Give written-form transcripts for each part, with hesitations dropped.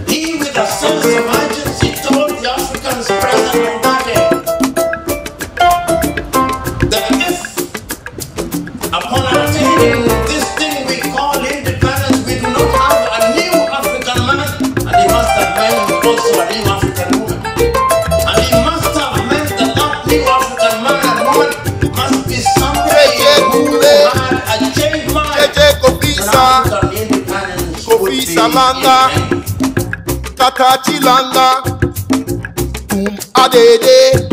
He, with a sense of urgency, told the Africans present on that day that if, upon attaining this thing we call independence, we do not have a new African man, and he must have meant also a new African woman. And he must have meant that that new African man and woman must be somebody who had a changed mind. African independence would be independent. Tata Chilanga, boom adede,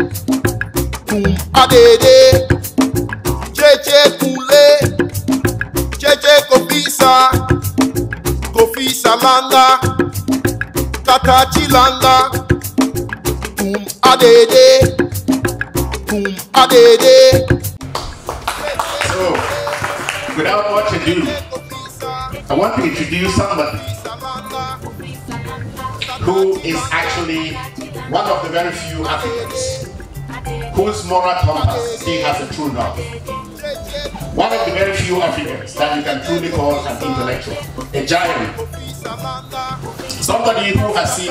Cheche Kule, Cheche Kofi Salanga, Tata Chilanga, boom adede. So, without much ado, I want to introduce somebody who is actually one of the very few Africans whose moral compass still has a true north. One of the very few Africans that you can truly call an intellectual, a giant. Somebody who has seen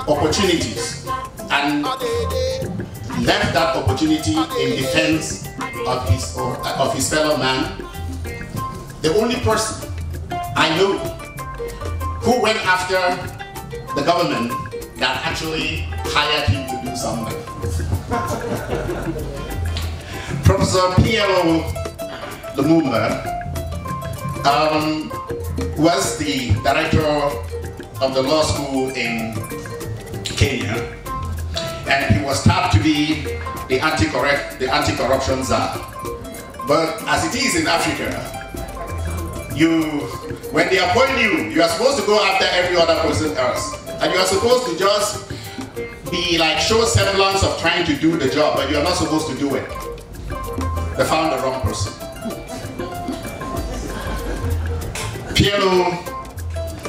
opportunities and left that opportunity in defense of his fellow man. The only person I know who went after the government that actually hired him to do something. Professor PLO Lumumba was the director of the law school in Kenya, and he was tapped to be the anti-corruption czar. But as it is in Africa, when they appoint you, you are supposed to go after every other person else. And you are supposed to just be like, show semblance of trying to do the job, but you are not supposed to do it. They found the wrong person. PLO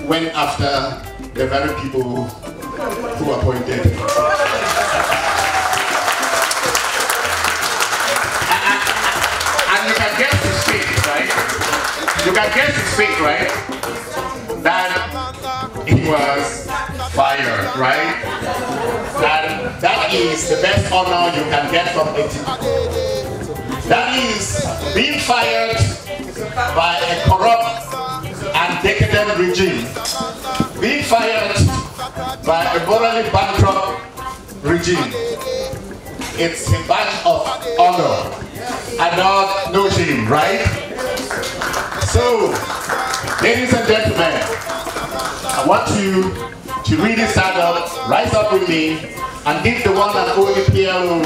went after the very people who appointed him. And you can guess his fate, right? You can guess his fate, right? That he was fired, right? And that is the best honor you can get from it. That is being fired by a corrupt and decadent regime. Being fired by a morally bankrupt regime. It's a badge of honor and not no shame, right? So, ladies and gentlemen, I want you to really stand up, rise up with me, and give the one and only PLO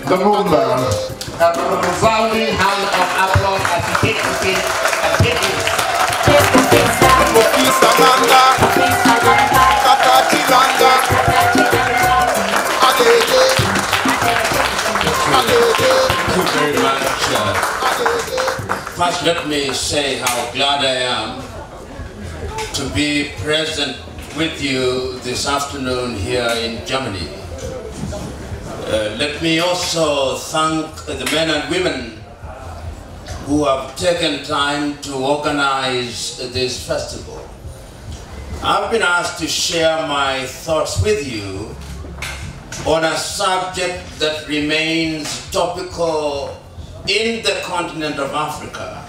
Lumumba a resounding hand of applause as he takes the seat and takes it. Thank you very much. First, let me say how glad I am to be present with you this afternoon here in Germany. Let me also thank the men and women who have taken time to organize this festival. I've been asked to share my thoughts with you on a subject that remains topical in the continent of Africa.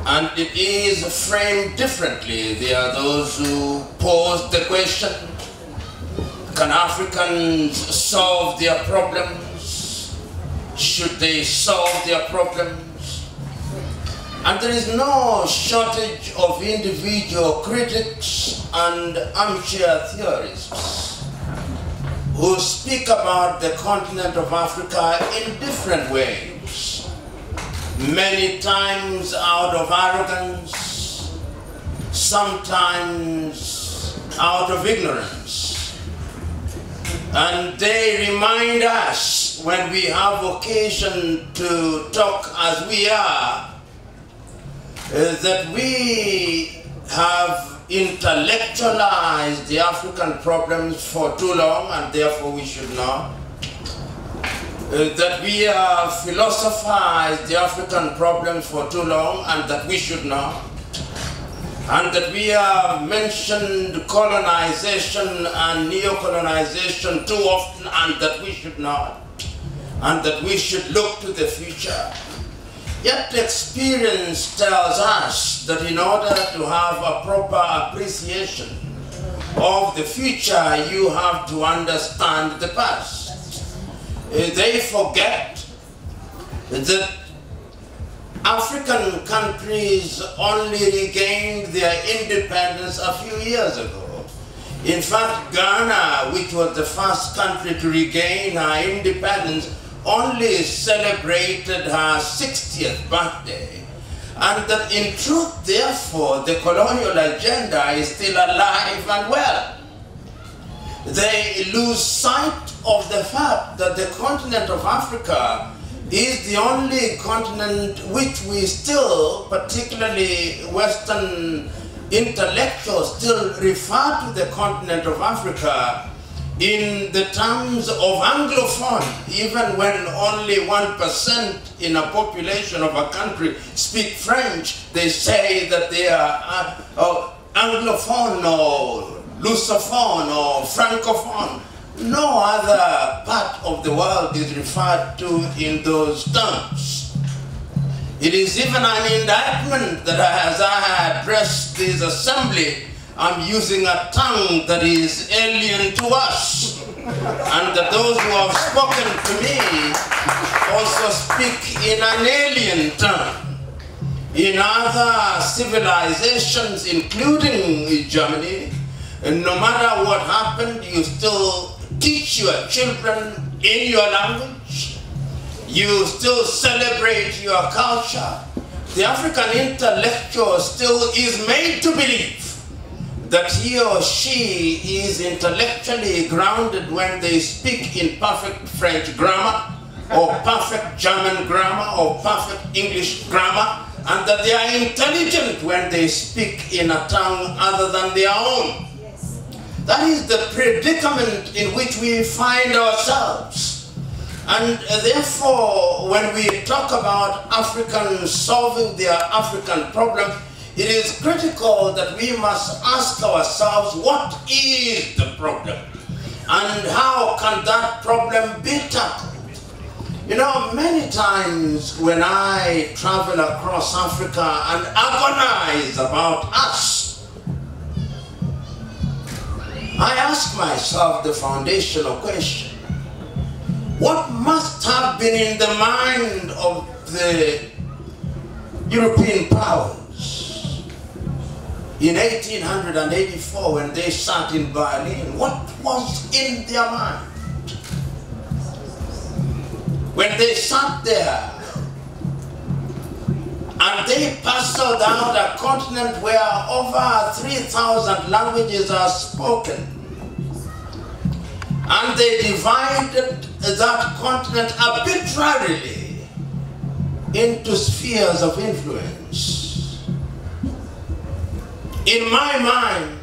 And it is framed differently. There are those who pose the question, can Africans solve their problems? Should they solve their problems? And there is no shortage of individual critics and armchair theorists who speak about the continent of Africa in different ways, many times out of arrogance, sometimes out of ignorance. And they remind us when we have occasion to talk as we are, that we have intellectualized the African problems for too long, and therefore we should not. That we have philosophized the African problems for too long, and that we should not. and that we have mentioned colonization and neo-colonization too often, and that we should not, and that we should look to the future. Yet experience tells us that in order to have a proper appreciation of the future, you have to understand the past. They forget that African countries only regained their independence a few years ago. In fact, Ghana, which was the first country to regain her independence, only celebrated her 60th birthday. And that in truth, therefore, the colonial agenda is still alive and well. They lose sight of the fact that the continent of Africa is the only continent which we still, particularly Western intellectuals, still refer to the continent of Africa in the terms of Anglophone, even when only 1% in a population of a country speak French. They say that they are Anglophone or Lusophone or Francophone. No other part of the world is referred to in those terms. It is even an indictment that as I address this assembly, I'm using a tongue that is alien to us, and that those who have spoken to me also speak in an alien tongue. In other civilizations, including Germany, no matter what happened, you still teach your children in your language. You still celebrate your culture. The African intellectual still is made to believe that he or she is intellectually grounded when they speak in perfect French grammar, or perfect German grammar, or perfect English grammar, and that they are intelligent when they speak in a tongue other than their own. Yes. That is the predicament in which we find ourselves. And therefore, when we talk about Africans solving their African problem, it is critical that we must ask ourselves, what is the problem? And how can that problem be tackled? You know, many times when I travel across Africa and agonize about us, I ask myself the foundational question: what must have been in the mind of the European powers in 1884 when they sat in Berlin? What was in their mind when they sat there and they parceled out a continent where over 3,000 languages are spoken, and they divided that continent arbitrarily into spheres of influence? In my mind,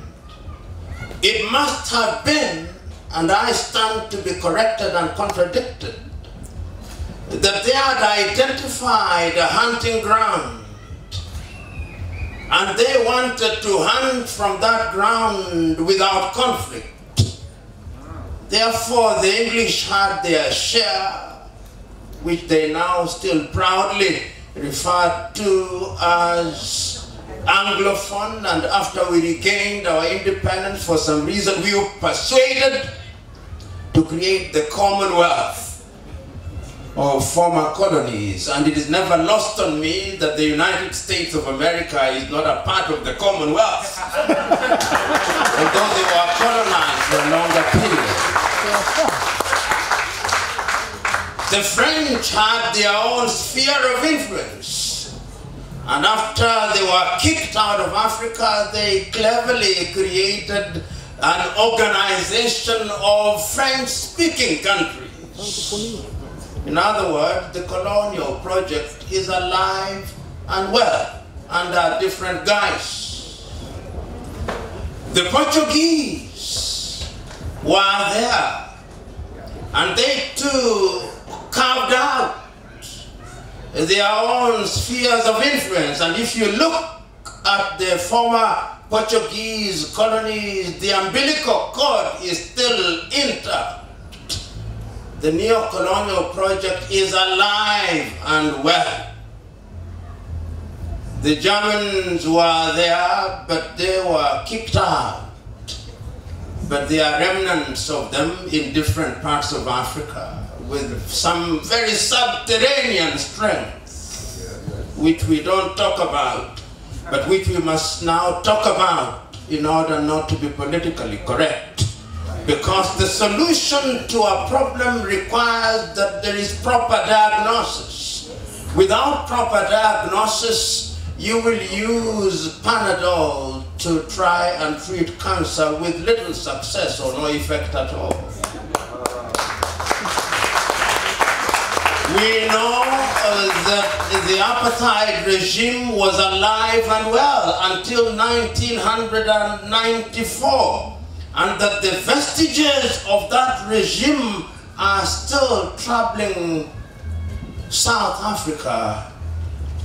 it must have been, and I stand to be corrected and contradicted, that they had identified a hunting ground, and they wanted to hunt from that ground without conflict. Therefore, the English had their share, which they now still proudly refer to as Anglophone, and after we regained our independence, for some reason we were persuaded to create the Commonwealth of former colonies. And it is never lost on me that the United States of America is not a part of the Commonwealth, although they were colonized for a longer period. The French had their own sphere of influence, and after they were kicked out of Africa, they cleverly created an organization of French-speaking countries. In other words, the colonial project is alive and well under different guise. The Portuguese were there, and they too carved out their own spheres of influence. And if you look at the former Portuguese colonies, the umbilical cord is still intact. The neo-colonial project is alive and well. The Germans were there, but they were kicked out. But there are remnants of them in different parts of Africa with some very subterranean strength, which we don't talk about, but which we must now talk about in order not to be politically correct. Because the solution to a problem requires that there is proper diagnosis. Without proper diagnosis, you will use Panadol to try and treat cancer with little success or no effect at all. We know that the apartheid regime was alive and well until 1994, and that the vestiges of that regime are still troubling South Africa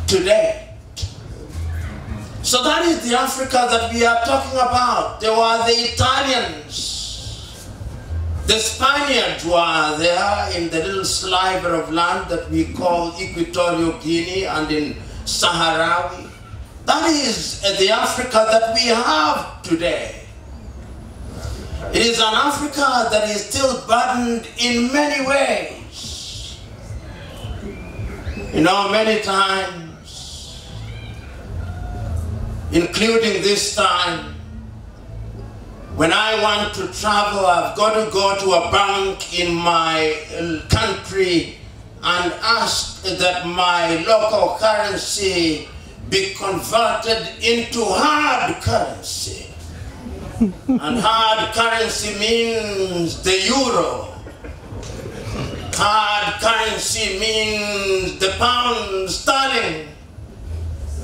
today. So that is the Africa that we are talking about. There were the Italians. The Spaniards were there in the little sliver of land that we call Equatorial Guinea and in Sahrawi. That is the Africa that we have today. It is an Africa that is still burdened in many ways. You know, many times, including this time, when I want to travel, I've got to go to a bank in my country and ask that my local currency be converted into hard currency. And hard currency means the euro. Hard currency means the pound sterling.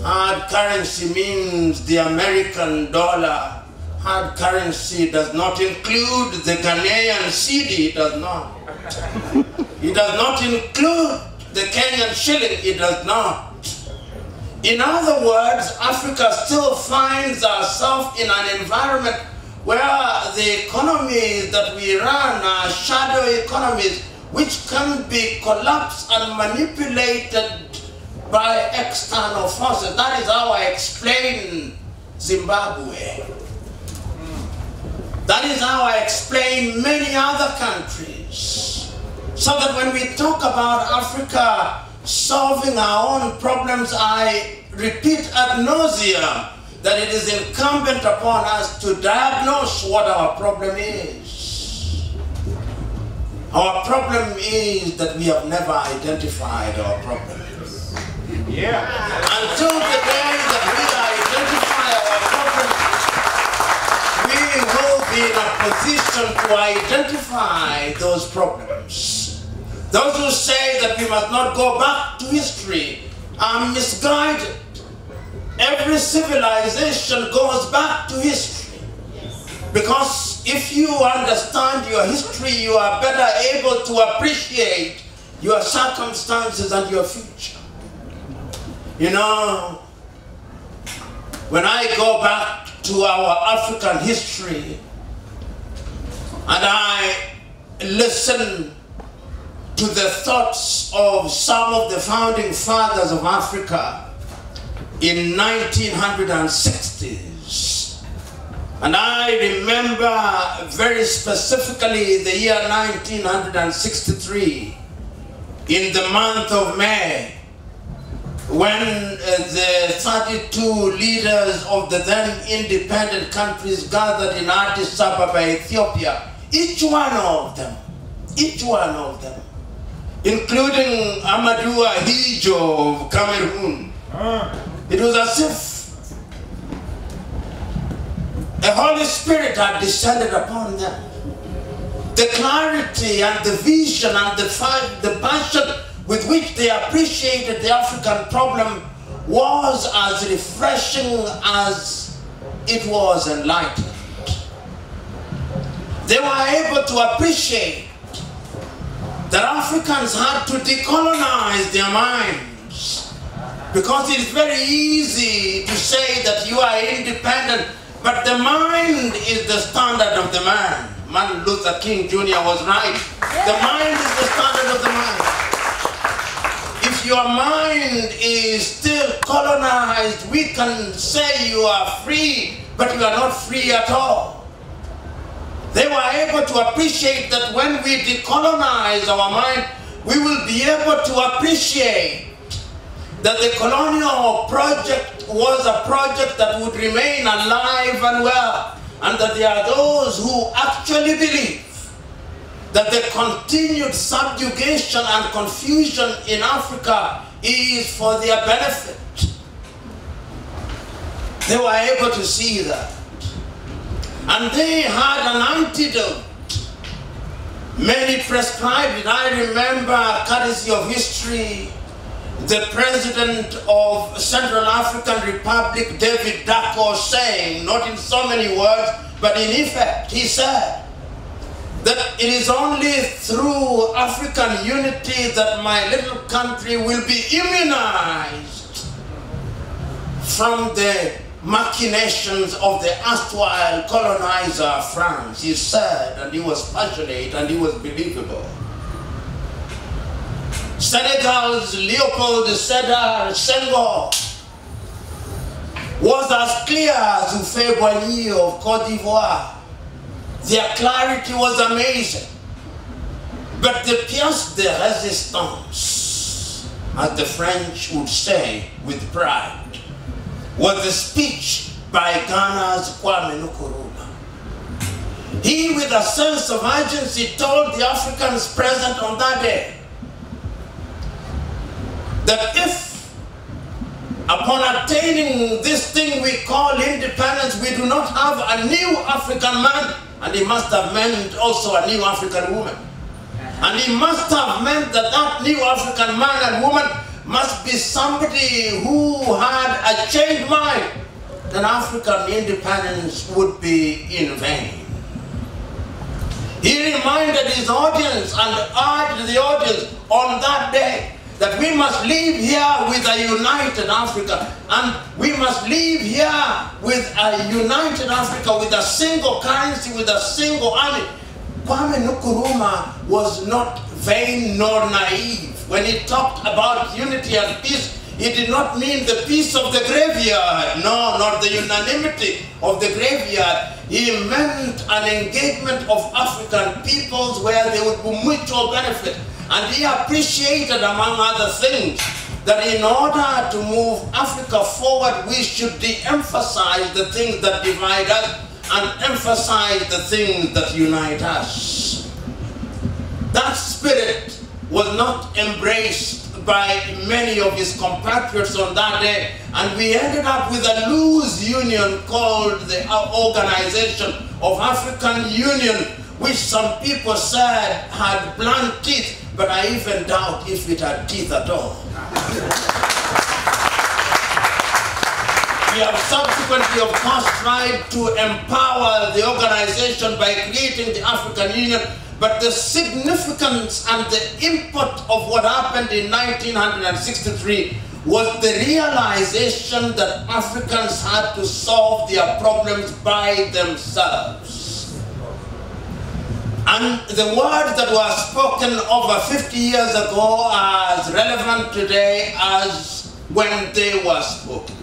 Hard currency means the American dollar. Hard currency does not include the Ghanaian cedi, it does not. It does not include the Kenyan shilling, it does not. In other words, Africa still finds ourselves in an environment where the economies that we run are shadow economies which can be collapsed and manipulated by external forces. That is how I explain Zimbabwe. That is how I explain many other countries. So that when we talk about Africa solving our own problems, I repeat ad nauseum that it is incumbent upon us to diagnose what our problem is. Our problem is that we have never identified our problem. Yeah. Until the day that we identify our problem, we will be in a position to identify those problems. Those who say that we must not go back to history are misguided. Every civilization goes back to history. Because if you understand your history, you are better able to appreciate your circumstances and your future. You know, when I go back to our African history and I listen to the thoughts of some of the founding fathers of Africa in 1960s, and I remember very specifically the year 1963, in the month of May, when the 32 leaders of the then independent countries gathered in Addis Ababa, Ethiopia, each one of them, including Amadou Ahidjo of Cameroon, it was as if the Holy Spirit had descended upon them. The clarity and the vision and the passion with which they appreciated the African problem was as refreshing as it was enlightened. They were able to appreciate that Africans had to decolonize their minds. Because it is very easy to say that you are independent, but the mind is the standard of the man. Martin Luther King Jr. was right. The mind is the standard of the man. If your mind is still colonized, we can say you are free, but you are not free at all. They were able to appreciate that when we decolonize our mind, we will be able to appreciate that the colonial project was a project that would remain alive and well, and that there are those who actually believe that the continued subjugation and confusion in Africa is for their benefit. They were able to see that. And they had an antidote. Many prescribed it. I remember, courtesy of history, the president of Central African Republic, David Dacko, saying, not in so many words, but in effect, he said that it is only through African unity that my little country will be immunized from the machinations of the erstwhile colonizer France. He said, and he was passionate and he was believable. Senegal's Leopold Sédar Senghor was as clear as Houphouët-Boigny of Côte d'Ivoire. Their clarity was amazing. But the pièce de résistance, as the French would say with pride, was the speech by Ghana's Kwame Nkrumah. He, with a sense of urgency, told the Africans present on that day that if, upon attaining this thing we call independence, we do not have a new African man, and he must have meant also a new African woman. And he must have meant that that new African man and woman must be somebody who had a changed mind, then African independence would be in vain. He reminded his audience and urged the audience on that day that we must live here with a united Africa, and we must live here with a united Africa, with a single currency, with a single army. Kwame Nkrumah was not vain nor naive. When he talked about unity and peace, he did not mean the peace of the graveyard, no, not the unanimity of the graveyard. He meant an engagement of African peoples where there would be mutual benefit. And he appreciated, among other things, that in order to move Africa forward, we should de-emphasize the things that divide us and emphasize the things that unite us. That spirit was not embraced by many of his compatriots on that day, and we ended up with a loose union called the Organization of African Union, which some people said had blunt teeth, but I even doubt if it had teeth at all. We have subsequently, of course, tried to empower the organization by creating the African Union, but the significance and the import of what happened in 1963 was the realization that Africans had to solve their problems by themselves. And the words that were spoken over 50 years ago are as relevant today as when they were spoken.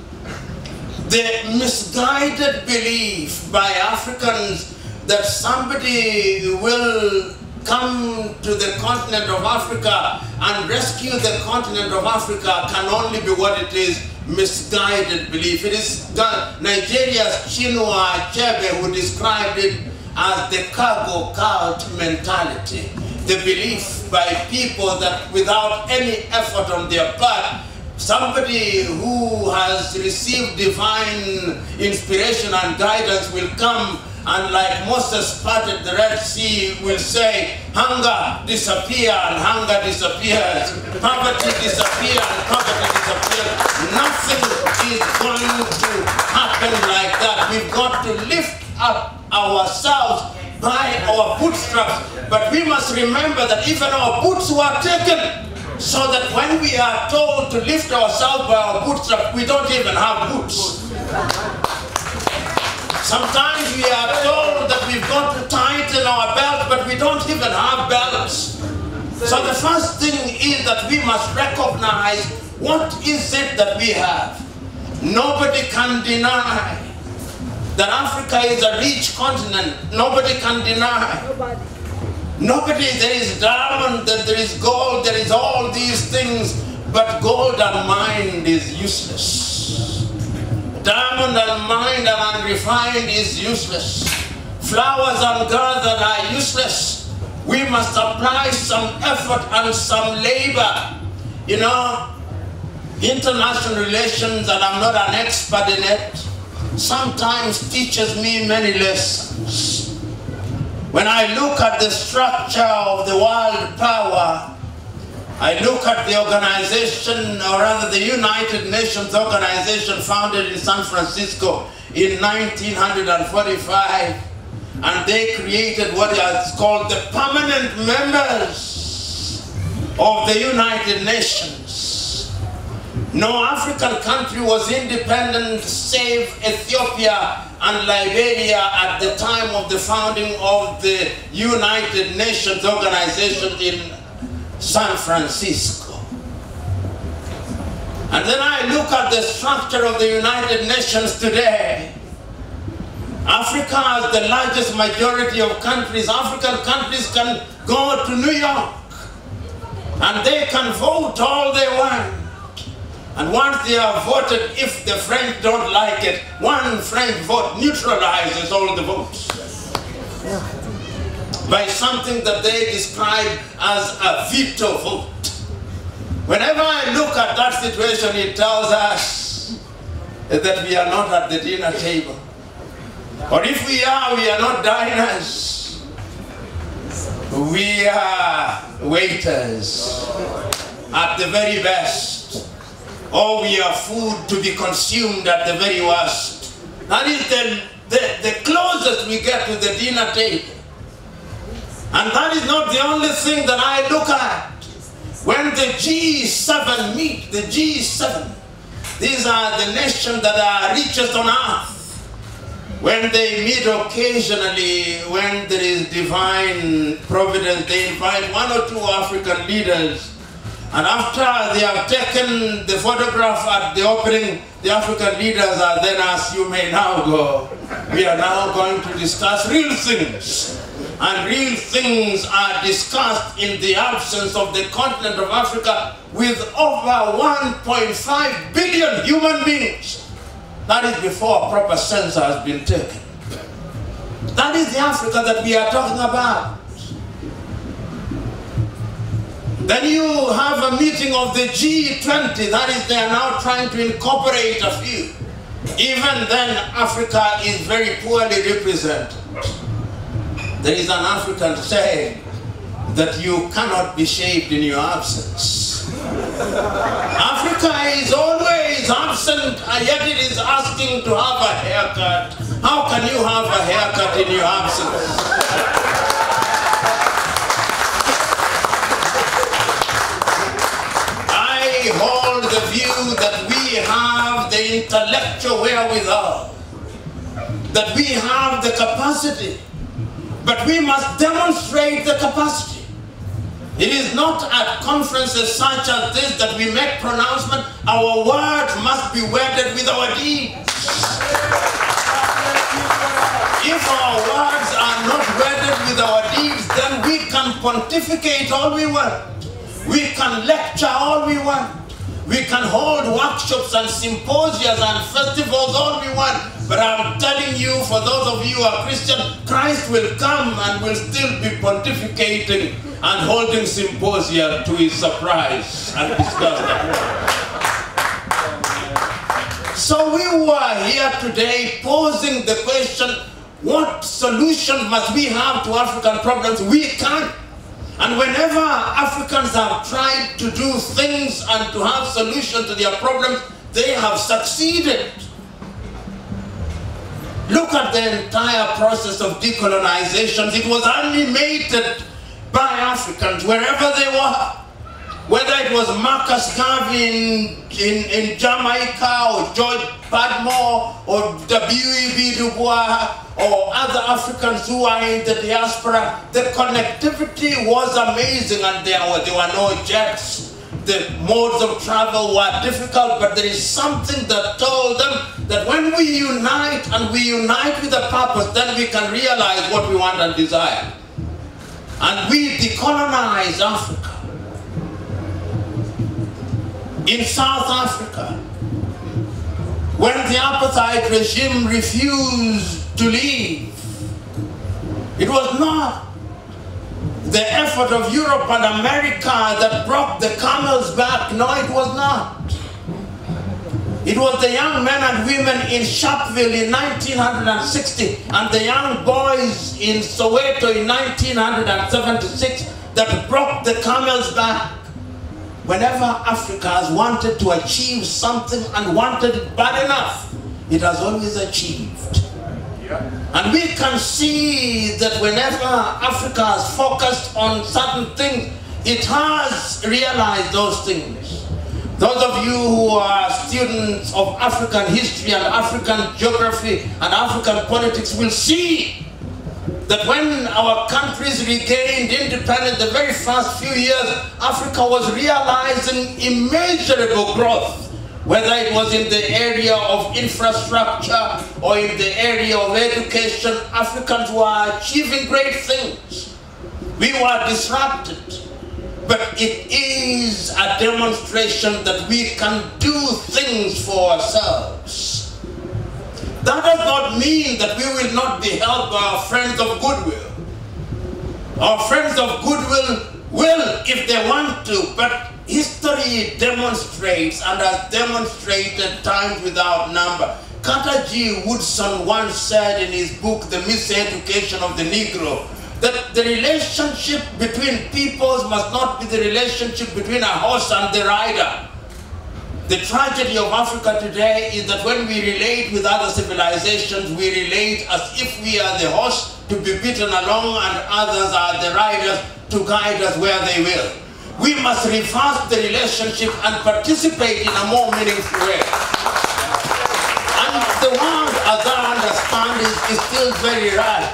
The misguided belief by Africans that somebody will come to the continent of Africa and rescue the continent of Africa can only be what it is, misguided belief. It is Nigeria's Chinua Achebe who described it as the cargo cult mentality. The belief by people that without any effort on their part, somebody who has received divine inspiration and guidance will come and, like Moses parted the Red Sea, will say, hunger disappears and hunger disappears, poverty disappears and poverty disappears. Nothing is going to happen like that. We've got to lift up ourselves by our bootstraps, but we must remember that even our boots were taken. So that when we are told to lift ourselves by our bootstraps, we don't even have boots. Sometimes we are told that we've got to tighten our belt, but we don't even have belts. So the first thing is that we must recognize what is it that we have. Nobody can deny that Africa is a rich continent. Nobody can deny. Nobody, there is diamond, there is gold, there is all these things, but gold unmined is useless. Diamond unmined and unrefined is useless. Flowers ungathered are useless. We must apply some effort and some labor. You know, international relations, and I'm not an expert in it, sometimes teaches me many lessons. When I look at the structure of the world power, I look at the organization, or rather the United Nations organization founded in San Francisco in 1945, and they created what is called the permanent members of the United Nations. No African country was independent save Ethiopia and Liberia at the time of the founding of the United Nations organization in San Francisco. And then I look at the structure of the United Nations today. Africa has the largest majority of countries. African countries can go to New York and they can vote all they want. And once they are voted, if the French don't like it, one French vote neutralizes all the votes by something that they describe as a veto vote. Whenever I look at that situation, it tells us that we are not at the dinner table. Or if we are not diners. We are waiters at the very best. Or we are food to be consumed at the very worst. That is the closest we get to the dinner table. And that is not the only thing that I look at. When the G7 meet, the G7, these are the nations that are richest on earth. When they meet occasionally, when there is divine providence, they invite one or two African leaders. And after they have taken the photograph at the opening, the African leaders are then asked, you may now go. We are now going to discuss real things. And real things are discussed in the absence of the continent of Africa with over 1.5 billion human beings. That is before a proper census has been taken. That is the Africa that we are talking about. Then you have a meeting of the G20, that is, they are now trying to incorporate a few. Even then, Africa is very poorly represented. There is an African saying that you cannot be shaved in your absence. Africa is always absent, and yet it is asking to have a haircut. How can you have a haircut in your absence? I hold the view that we have the intellectual wherewithal, that we have the capacity, but we must demonstrate the capacity. It is not at conferences such as this that we make pronouncement. Our words must be wedded with our deeds. If our words are not wedded with our deeds, then we can pontificate all we want. We can lecture all we want. We can hold workshops and symposia and festivals all we want. But I'm telling you, for those of you who are Christian, Christ will come and will still be pontificating and holding symposia to his surprise and disgust. So we were here today posing the question, what solution must we have to African problems? We can't. And whenever Africans have tried to do things and to have solutions to their problems, they have succeeded. Look at the entire process of decolonization. It was animated by Africans wherever they were. whether it was Marcus Garvey in Jamaica, or George Padmore, or W.E.B. Du Bois, or other Africans who are in the diaspora, the connectivity was amazing, and there were no jets. The modes of travel were difficult, but there is something that told them that when we unite, and we unite with a purpose, then we can realize what we want and desire. And we decolonize Africa. In South Africa, when the apartheid regime refused to leave, it was not the effort of Europe and America that broke the camel's back. No, it was not. It was the young men and women in Sharpeville in 1960 and the young boys in Soweto in 1976 that broke the camel's back. Whenever Africa has wanted to achieve something and wanted it bad enough, it has always achieved. And we can see that whenever Africa has focused on certain things, it has realized those things. Those of you who are students of African history and African geography and African politics will see that when our countries regained independence, the very first few years, Africa was realizing immeasurable growth. Whether it was in the area of infrastructure or in the area of education, Africans were achieving great things. We were disrupted. But it is a demonstration that we can do things for ourselves. That does not mean that we will not be helped by our friends of goodwill. Our friends of goodwill will if they want to, but history demonstrates and has demonstrated times without number. Carter G. Woodson once said in his book, The Miseducation of the Negro, that the relationship between peoples must not be the relationship between a horse and the rider. The tragedy of Africa today is that when we relate with other civilizations, we relate as if we are the horse to be beaten along and others are the riders to guide us where they will. We must reverse the relationship and participate in a more meaningful way. And the world, as I understand, is still very right.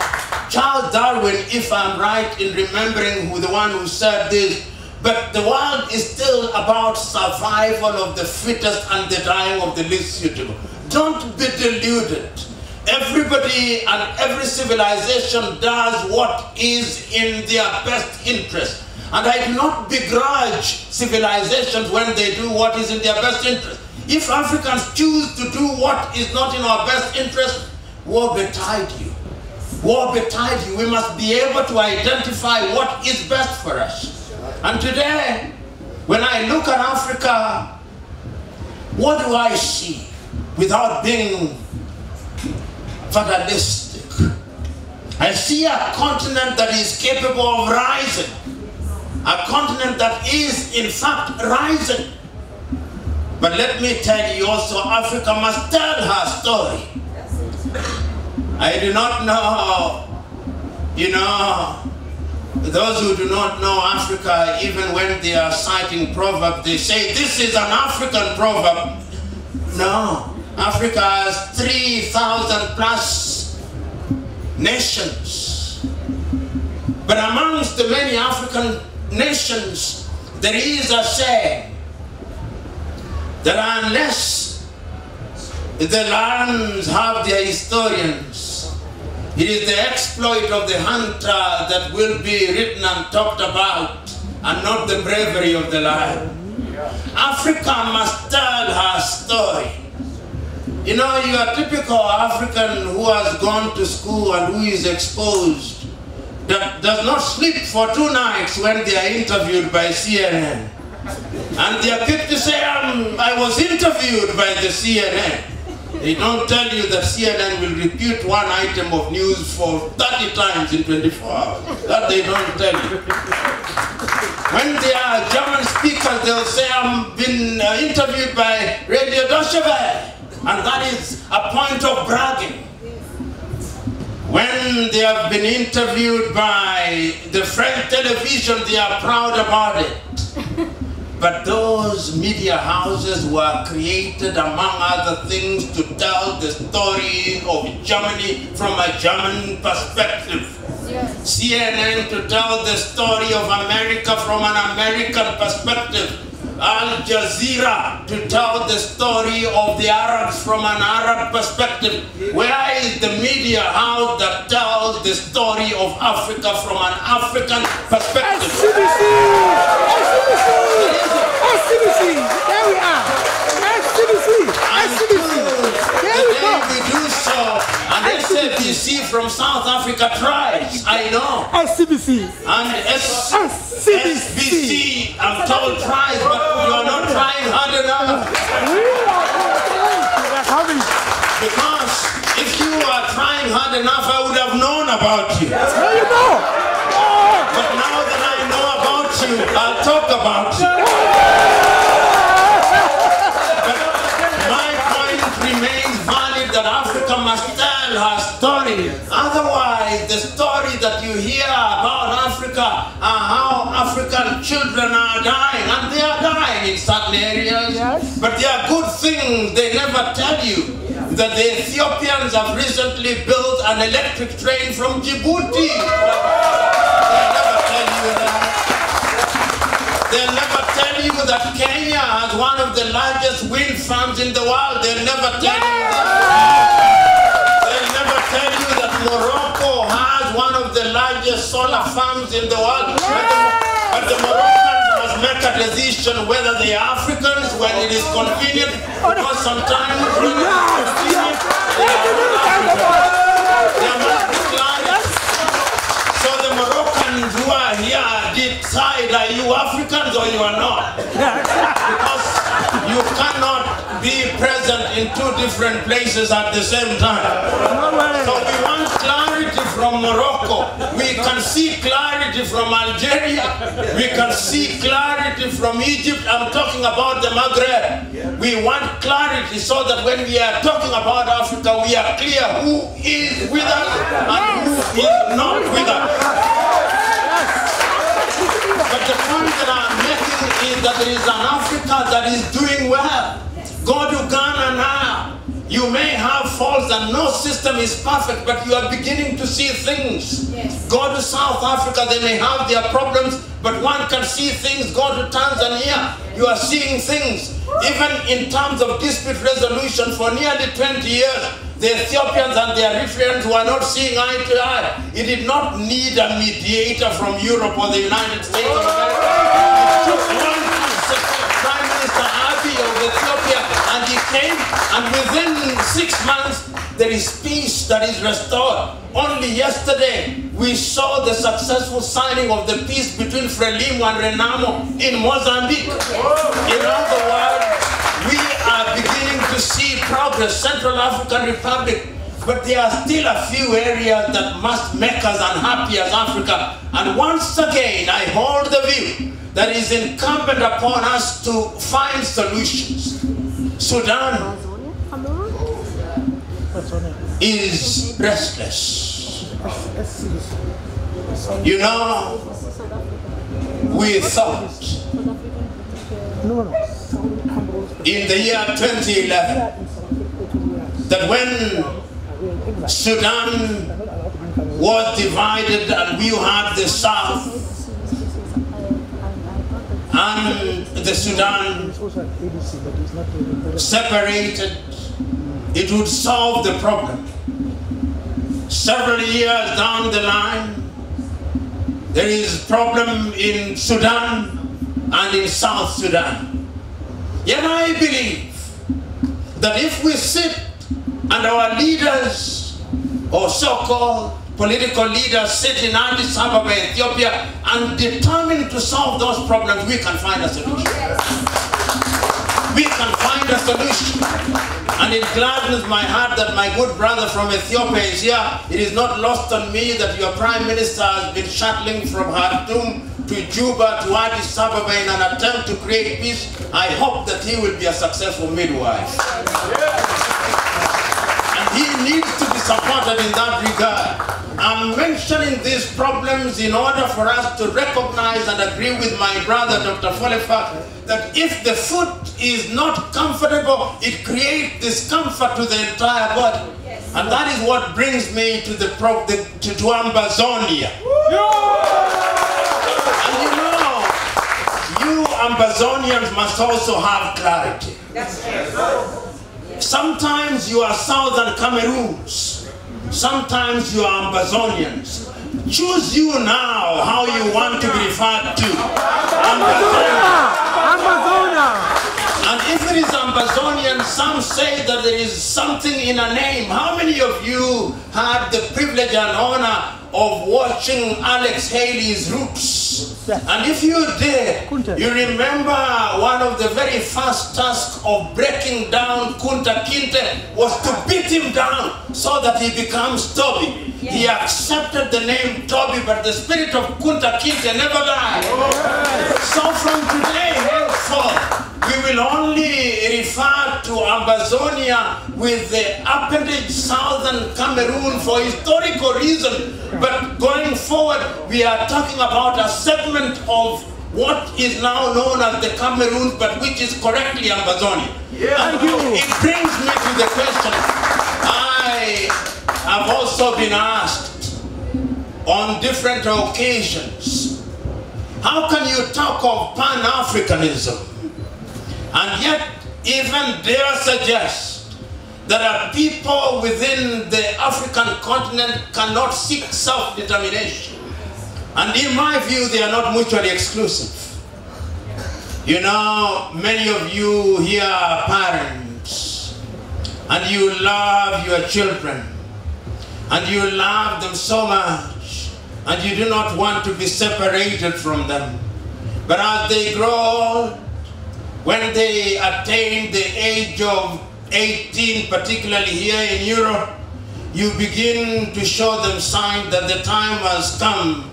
Charles Darwin, if I'm right in remembering who the one who said this, but the world is still about survival of the fittest and the dying of the least suitable. Don't be deluded. Everybody and every civilization does what is in their best interest. And I do not begrudge civilizations when they do what is in their best interest. If Africans choose to do what is not in our best interest, woe betide you. Woe betide you. We must be able to identify what is best for us. And today, when I look at Africa, what do I see without being fatalistic? I see a continent that is capable of rising. A continent that is, in fact, rising. But let me tell you also, Africa must tell her story. I do not know, those who do not know Africa, even when they are citing proverbs, they say, this is an African proverb. No, Africa has 3,000 plus nations. But amongst the many African nations, there is a saying that unless the lands have their historians, it is the exploit of the hunter that will be written and talked about, and not the bravery of the lion. Africa must tell her story. You know, your typical African who has gone to school and who is exposed, that does not sleep for 2 nights when they are interviewed by CNN. And they are quick to say, I was interviewed by the CNN. They don't tell you that CNN will repeat one item of news for 30 times in 24 hours. That they don't tell you. When they are German speakers, they'll say, I've been interviewed by Radio Deutsche Welle. And that is a point of bragging. When they have been interviewed by the French television, they are proud about it. But those media houses were created, among other things, to tell the story of Germany from a German perspective. CNN to tell the story of America from an American perspective. Al Jazeera to tell the story of the Arabs from an Arab perspective. Where is the media house that tells the story of Africa from an African perspective? SCBC! SCBC! There we are! SCBC! SCBC! There we go! We do so, and SABC from South Africa tries, I know. SCBC! And SBC, I'm told tries, but you are not trying hard enough. Because if you are trying hard enough, I would have known about you. There you go! But now that I know about you, I'll talk about you. But my point remains valid that Africa must tell her story. Otherwise, the story that you hear about Africa are how African children are dying. And they are dying in certain areas. Yes. But there are good things they never tell you. That the Ethiopians have recently built an electric train from Djibouti. They'll never tell you that. They'll never tell you that Kenya has one of the largest wind farms in the world. They'll never tell you that. They'll never tell you that Morocco has one of the largest solar farms in the world. But the Moroccans must make a decision whether they are Africans when it is convenient, because sometimes when it is convenient, they are not Africans. There must be clarity. So the Moroccans who are here decide, are you Africans or you are not? Because you cannot be present in two different places at the same time. So we want clarity from Morocco. We can see clarity from Algeria. We can see clarity from Egypt. I'm talking about the Maghreb. We want clarity so that when we are talking about Africa, we are clear who is with us and who is not with us. But the point that I'm making is that there is an Africa that is doing well. Go to Ghana now. You may have faults and no system is perfect, but you are beginning to see things. Yes. Go to South Africa, they may have their problems, but one can see things. Go to Tanzania, you are seeing things. Even in terms of dispute resolution, for nearly 20 years, the Ethiopians and the Eritreans were not seeing eye to eye. It did not need a mediator from Europe or the United States of America. It took one Prime Minister Abiy of Ethiopia, and he came, and within 6 months, there is peace that is restored. Only yesterday, we saw the successful signing of the peace between Frelimo and Renamo in Mozambique. In other words, we are beginning to see progress. Central African Republic, but there are still a few areas that must make us unhappy as Africa. And once again, I hold the view that it is incumbent upon us to find solutions. Sudan is restless. You know, we thought in the year 2011 that when Sudan was divided and we had the South and the Sudan separated, it would solve the problem. Several years down the line, there is a problem in Sudan and in South Sudan. Yet I believe that if we sit and our leaders, or so-called political leaders, sit in Addis Ababa, Ethiopia, and determine to solve those problems, we can find a solution. We can find a solution. And it gladdens my heart that my good brother from Ethiopia is here. It is not lost on me that your Prime Minister has been shuttling from Khartoum to Juba to Addis Ababa in an attempt to create peace. I hope that he will be a successful midwife. And he needs to be supported in that regard. I'm mentioning these problems in order for us to recognize and agree with my brother, Dr. Folefa, that if the food is not comfortable, it creates discomfort to the entire body. Yes. And that is what brings me to to Ambazonia. And you Ambazonians must also have clarity. That's true. Sometimes you are Southern Cameroons. Sometimes you are Ambazonians. Choose you now how you want to be referred to. Amazonia! And if it is Ambazonian, some say that there is something in a name. How many of you had the privilege and honor of watching Alex Haley's Roots? And if you did, you remember one of the very first tasks of breaking down Kunta Kinte was to beat him down so that he becomes Toby. Yes. He accepted the name Toby, but the spirit of Kunta Kinte never died. So from today henceforth, we will only refer to Ambazonia with the appendage Southern Cameroon for historical reason. But going forward, we are talking about a segment of what is now known as the Cameroon, but which is correctly Ambazonia. Yeah. And it brings me to the question. I have also been asked on different occasions, how can you talk of Pan-Africanism and yet even dare suggest that a people within the African continent cannot seek self-determination? And in my view, they are not mutually exclusive. You know, many of you here are parents, and you love your children, and you love them so much, and you do not want to be separated from them. But as they grow old, when they attain the age of 18, particularly here in Europe, you begin to show them signs that the time has come,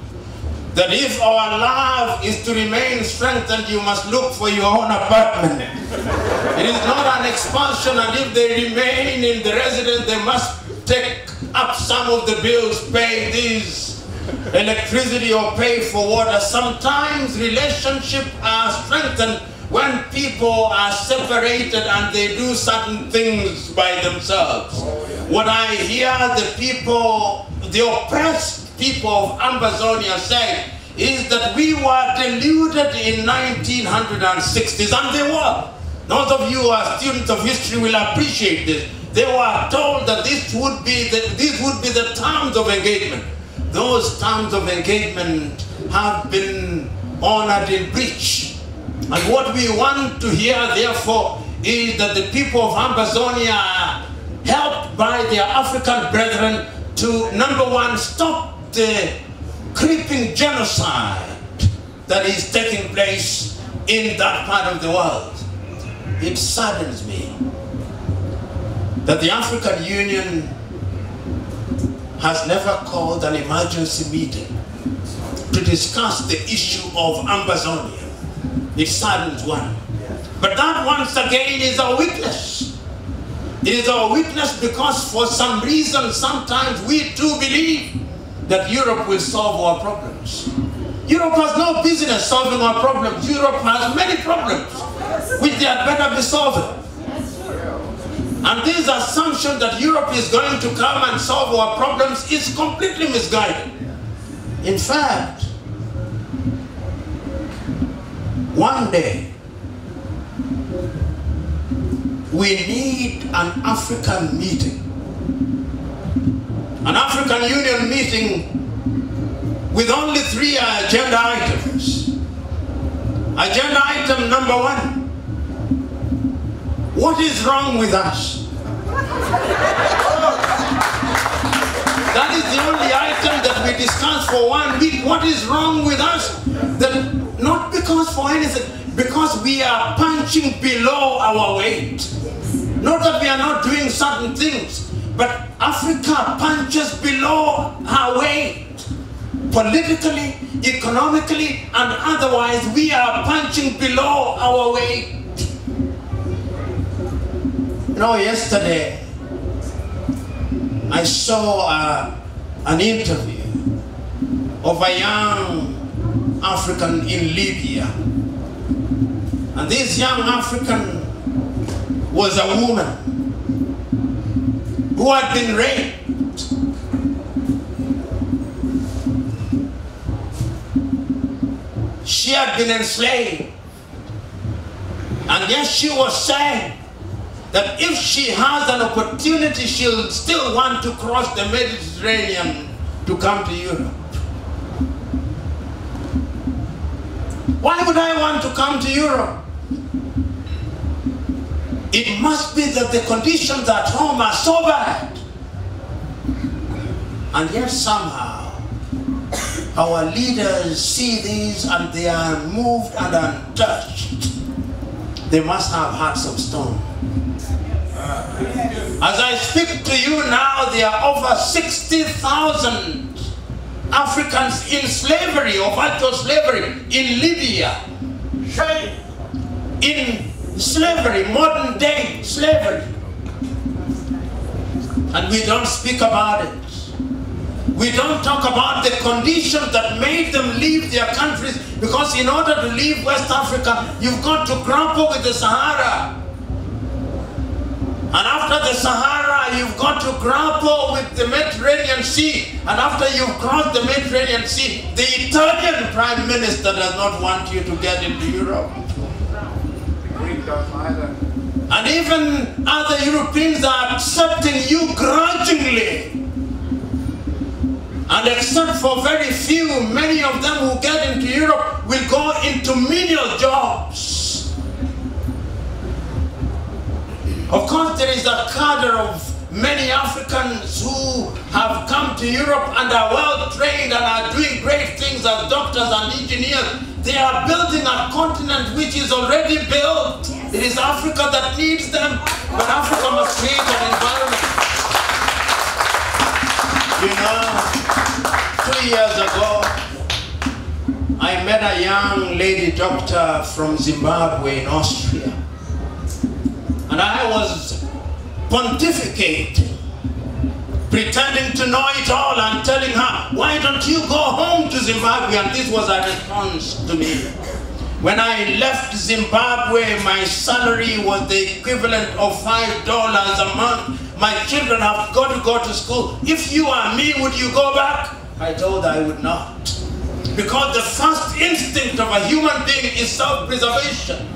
that if our love is to remain strengthened, you must look for your own apartment. It is not an expulsion, and if they remain in the residence, they must take up some of the bills, pay this electricity or pay for water. Sometimes relationships are strengthened when people are separated and they do certain things by themselves. What I hear the people, the oppressed people of Ambazonia say is that we were deluded in 1960s, and they were. Those of you who are students of history will appreciate this. They were told that these would be the terms of engagement. Those terms of engagement have been honored in breach. And what we want to hear, therefore, is that the people of Ambazonia are helped by their African brethren to, number one, stop the creeping genocide that is taking place in that part of the world. It saddens me that the African Union has never called an emergency meeting to discuss the issue of Ambazonia. It saddens one. But that once again is our weakness. It is our weakness because for some reason sometimes we too believe that Europe will solve our problems. Europe has no business solving our problems. Europe has many problems which they had better be solving. And this assumption that Europe is going to come and solve our problems is completely misguided. In fact, one day, we need an African meeting, an African Union meeting with only 3 agenda items. Agenda item number 1, what is wrong with us? That is the only item that we discuss for 1 week. What is wrong with us? That not because for anything, because we are punching below our weight. Not that we are not doing certain things, but Africa punches below her weight. Politically, economically, and otherwise, we are punching below our weight. You know, yesterday, I saw a an interview of a young African in Libya. And this young African was a woman who had been raped. She had been enslaved. And yet she was saying that if she has an opportunity, she'll still want to cross the Mediterranean to come to Europe. Why would I want to come to Europe? It must be that the conditions at home are so bad. And yet somehow, our leaders see these and they are moved and untouched. They must have hearts of stone. As I speak to you now, there are over 60,000 Africans in slavery or virtual slavery in Libya. In slavery, modern day slavery. And we don't speak about it. We don't talk about the conditions that made them leave their countries, because in order to leave West Africa, you've got to grapple with the Sahara. And after the Sahara, you've got to grapple with the Mediterranean Sea. And after you've crossed the Mediterranean Sea, the Italian Prime Minister does not want you to get into Europe. And even other Europeans are accepting you grudgingly. And except for very few, many of them who get into Europe will go into menial jobs. Of course, there is a cadre of many Africans who have come to Europe and are well trained and are doing great things as doctors and engineers. They are building a continent which is already built. It is Africa that needs them, but Africa must create an environment. You know, 2 years ago, I met a young lady doctor from Zimbabwe in Austria. And I was pontificating, pretending to know it all and telling her, why don't you go home to Zimbabwe? And this was her response to me. When I left Zimbabwe, my salary was the equivalent of $5 a month. My children have got to go to school. If you are me, would you go back? I told her I would not. Because the first instinct of a human being is self-preservation.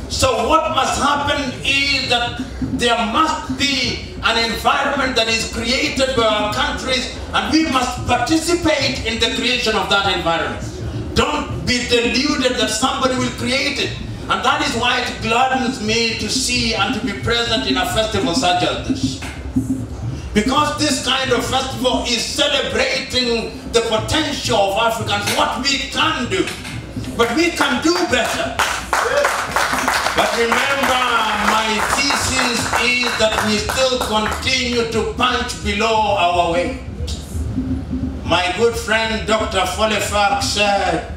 So what must happen is that there must be an environment that is created by our countries, and we must participate in the creation of that environment. Don't be deluded that somebody will create it. And that is why it gladdens me to see and to be present in a festival such as this. Because this kind of festival is celebrating the potential of Africans, what we can do. But we can do better. But remember, my thesis is that we still continue to punch below our weight. My good friend Dr. Folefak said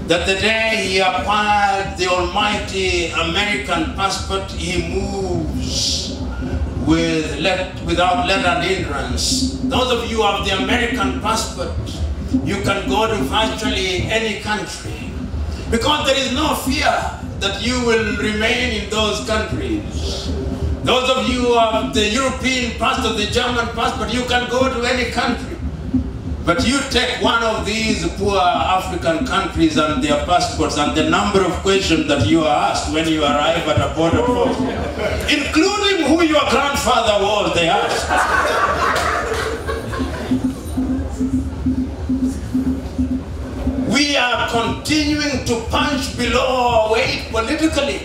that the day he acquired the almighty American passport, he moves without let and hindrance. Those of you who have the American passport, you can go to virtually any country, because there is no fear that you will remain in those countries. Those of you who have the European passport, the German passport, you can go to any country. But you take one of these poor African countries and their passports, and the number of questions that you are asked when you arrive at a border post, including who your grandfather was, they ask. We are continuing to punch below our weight politically.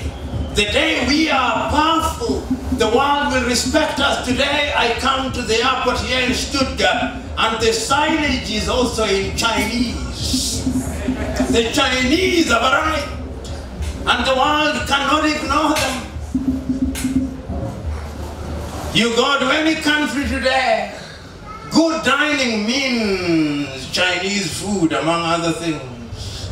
The day we are powerful, the world will respect us. Today I come to the airport here in Stuttgart, and the signage is also in Chinese. The Chinese have arrived, and the world cannot ignore them. You go to any country today, good dining means Chinese food, among other things.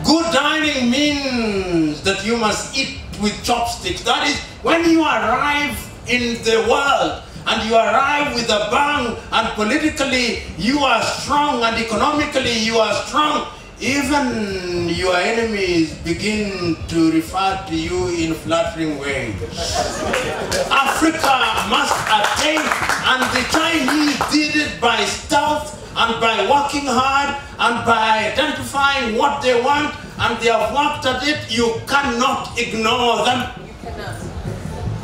Good dining means that you must eat with chopsticks. That is, when you arrive in the world and you arrive with a bang, and politically you are strong, and economically you are strong, even your enemies begin to refer to you in flattering ways. Africa must attain, and the Chinese did it by stealth and by working hard and by identifying what they want, and they have worked at it. You cannot ignore them. You cannot.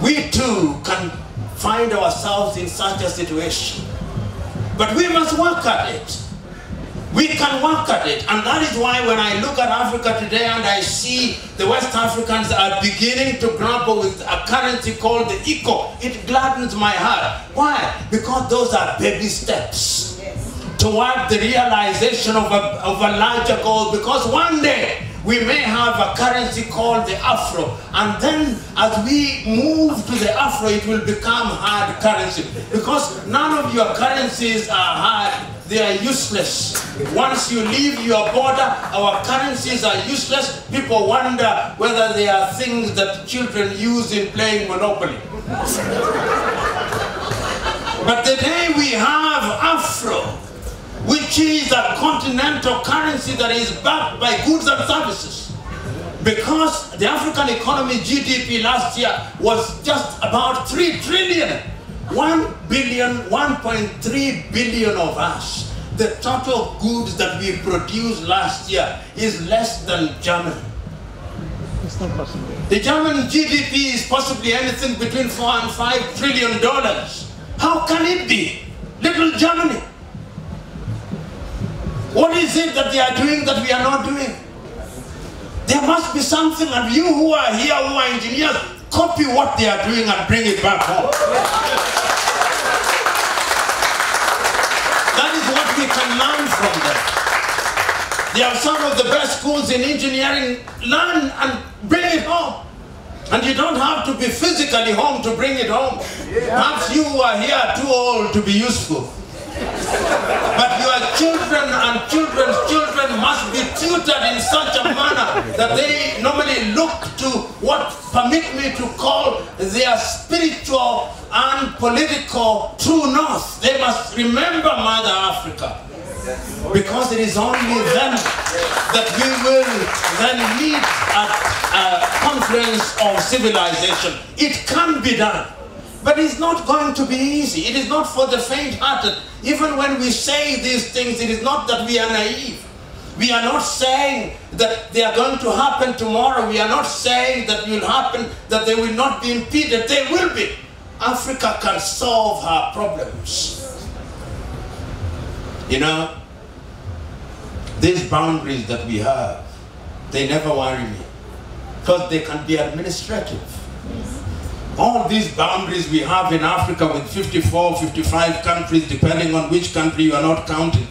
We too can find ourselves in such a situation. But we must work at it. We can work at it. And that is why when I look at Africa today and I see the West Africans are beginning to grapple with a currency called the ECO, it gladdens my heart. Why? Because those are baby steps toward the realization of a larger goal. Because one day we may have a currency called the Afro, and then as we move to the Afro, it will become hard currency. Because none of your currencies are hard, they are useless. Once you leave your border, our currencies are useless. People wonder whether they are things that children use in playing Monopoly. But the day we have Afro, which is a continental currency that is backed by goods and services. Because the African economy GDP last year was just about 3 trillion. 1.3 billion of us. The total goods that we produced last year is less than Germany. It's not possible. The German GDP is possibly anything between $4 and $5 trillion. How can it be? Little Germany. What is it that they are doing that we are not doing? There must be something, and you who are here, who are engineers, copy what they are doing and bring it back home. That is what we can learn from them. They have some of the best schools in engineering. Learn and bring it home. And you don't have to be physically home to bring it home. Perhaps you who are here are too old to be useful. But your children and children's children must be tutored in such a manner that they normally look to what permit me to call their spiritual and political true north. They must remember Mother Africa. Because it is only then that we will then meet at a conference of civilization. It can be done. But it's not going to be easy. It is not for the faint-hearted. Even when we say these things, it is not that we are naive. We are not saying that they are going to happen tomorrow. We are not saying that it will happen, that they will not be impeded. They will be. Africa can solve her problems. You know, these boundaries that we have, they never worry me. Because they can be administrative. All these boundaries we have in Africa with 54, 55 countries, depending on which country you are not counting.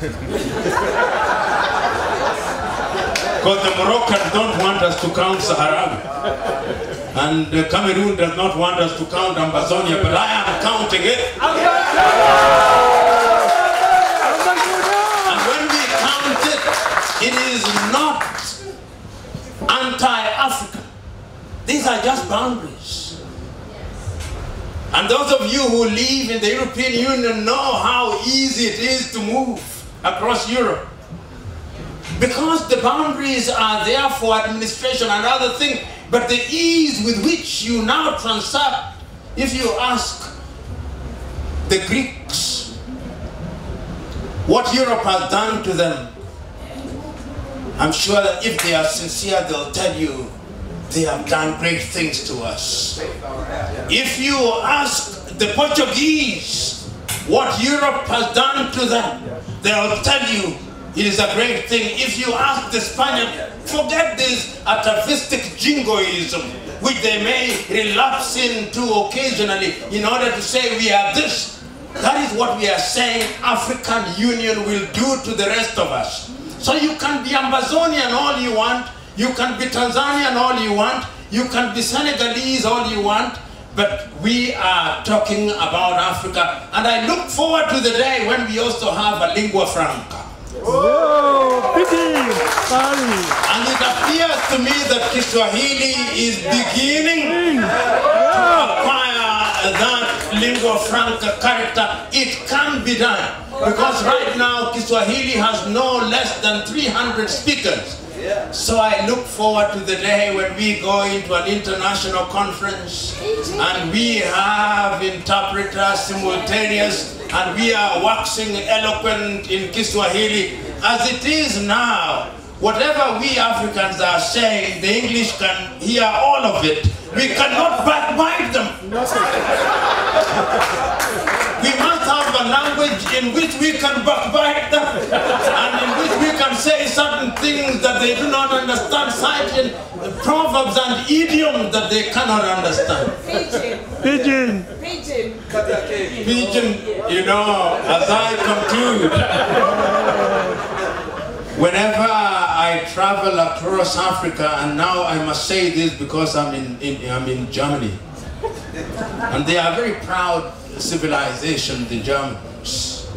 Because the Moroccans don't want us to count Saharawi. And Cameroon does not want us to count Ambazonia, but I am counting it. And when we count it, it is not anti-African. These are just boundaries. And those of you who live in the European Union know how easy it is to move across Europe. Because the boundaries are there for administration and other things, but the ease with which you now transact, if you ask the Greeks what Europe has done to them, I'm sure that if they are sincere, they'll tell you they have done great things to us. If you ask the Portuguese what Europe has done to them, they'll tell you it is a great thing. If you ask the Spaniards, forget this atavistic jingoism, which they may relapse into occasionally in order to say we are this. That is what we are saying African Union will do to the rest of us. So you can be Ambazonian all you want, you can be Tanzanian all you want, you can be Senegalese all you want, but we are talking about Africa. And I look forward to the day when we also have a lingua franca. Oh, pity! And it appears to me that Kiswahili is beginning to acquire that lingua franca character, it can be done. Because right now, Kiswahili has no less than 300 speakers. So I look forward to the day when we go into an international conference and we have interpreters simultaneous and we are waxing eloquent in Kiswahili. As it is now, whatever we Africans are saying, the English can hear all of it. We cannot backbite them. We must have a language in which we can backbite them and in which we can say certain things that they do not understand, citing proverbs and idioms that they cannot understand. Pigeon. Pigeon, you know, as I conclude, whenever I travel across Africa, and now I must say this because I'm in Germany, and they are a very proud civilization, the Germans.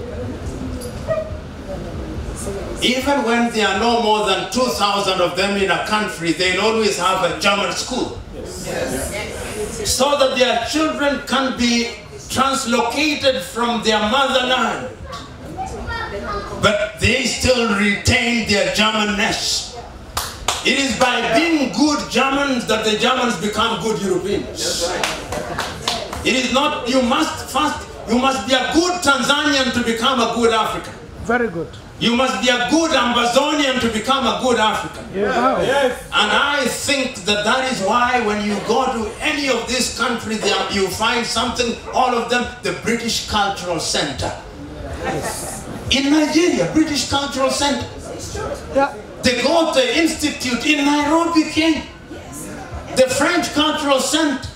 Even when there are no more than 2,000 of them in a country, they'll always have a German school. So that their children can be translocated from their motherland, but they still retain their Germanness. It is by being good Germans that the Germans become good Europeans. It is not, you must be a good Tanzanian to become a good African. Very good. You must be a good Ambazonian to become a good African. Yeah. Yes. And I think that that is why when you go to any of these countries, you find something, all of them, the British Cultural Center. Yes. In Nigeria, British Cultural Center. Yeah. The Goethe Institute in Nairobi, Kenya. The French Cultural Center.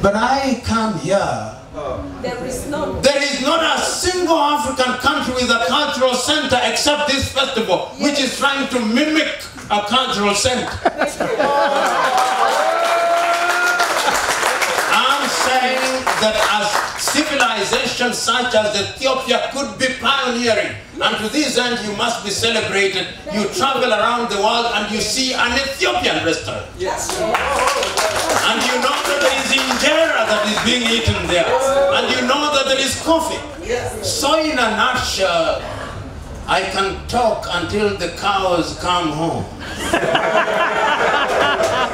But I come here. There is not a single African country with a cultural center except this festival, which is trying to mimic a cultural center. I'm saying that as civilizations such as Ethiopia could be pioneering, and to this end you must be celebrated. You travel around the world and you see an Ethiopian restaurant. Yes. And you know that there is injera that is being eaten there. And you know that there is coffee. So in a nutshell, I can talk until the cows come home.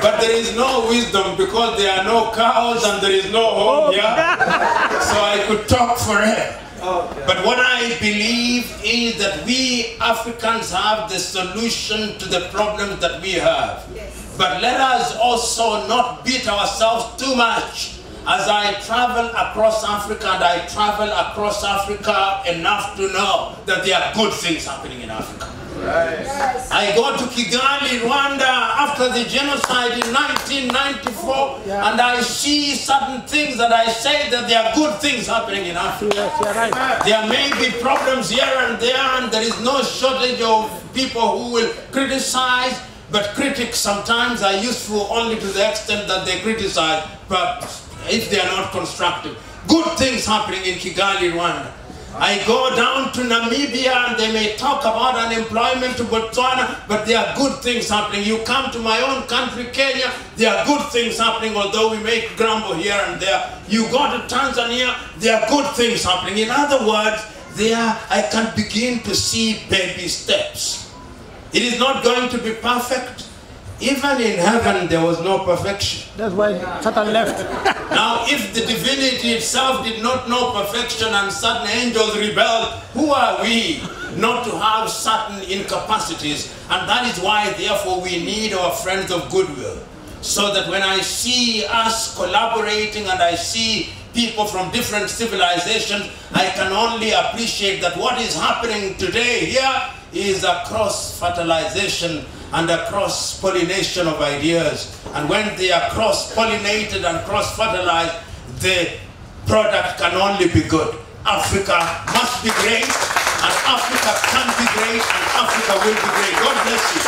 But there is no wisdom because there are no cows and there is no home here. So I could talk forever. But what I believe is that we Africans have the solution to the problems that we have. But let us also not beat ourselves too much. As I travel across Africa, and I travel across Africa enough to know that there are good things happening in Africa. Yes. I go to Kigali, Rwanda after the genocide in 1994, and I see certain things that I say that there are good things happening in Africa. Yes, you're right. There may be problems here and there, and there is no shortage of people who will criticize, but critics sometimes are useful only to the extent that they criticize, but if they are not constructive. Good things happening in Kigali, Rwanda. I go down to Namibia and they may talk about unemployment to Botswana, but there are good things happening. You come to my own country, Kenya, there are good things happening, although we may grumble here and there. You go to Tanzania, there are good things happening. In other words, there I can begin to see baby steps. It is not going to be perfect. Even in heaven, there was no perfection. That's why Satan left. Now, if the divinity itself did not know perfection and certain angels rebelled, who are we not to have certain incapacities? And that is why, therefore, we need our friends of goodwill. So that when I see us collaborating and I see people from different civilizations, I can only appreciate that what is happening today here is a cross-fertilization and a cross-pollination of ideas. And when they are cross-pollinated and cross-fertilized, the product can only be good. Africa must be great, and Africa can be great, and Africa will be great. God bless you.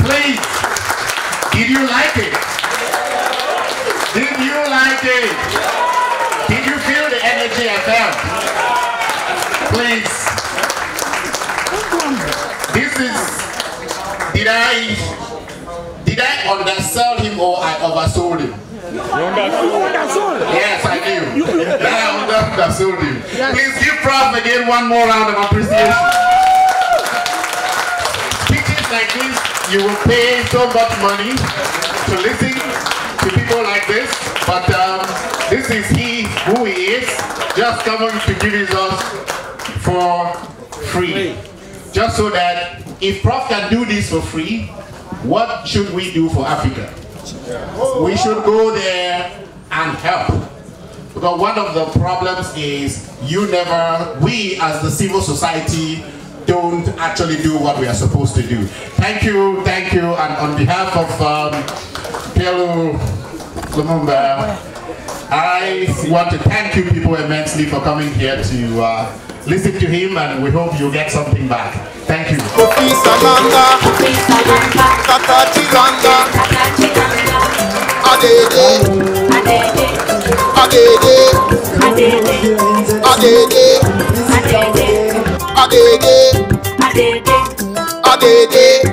Please, did you like it? Did you like it? Did you feel the energy I felt? Did I undersell him or I oversold him? Yes, I do. I undersold him. Please give Prof again one more round of appreciation. Speeches like this, you will pay so much money to listen to people like this, but this is who he is, just coming to give it us for free. Just so that if Prof can do this for free, what should we do for Africa? We should go there and help. Because one of the problems is we as the civil society don't actually do what we are supposed to do. Thank you, and on behalf of PLO Lumumba, I want to thank you people immensely for coming here to listen to him, and we hope you get something back. Thank you. Adede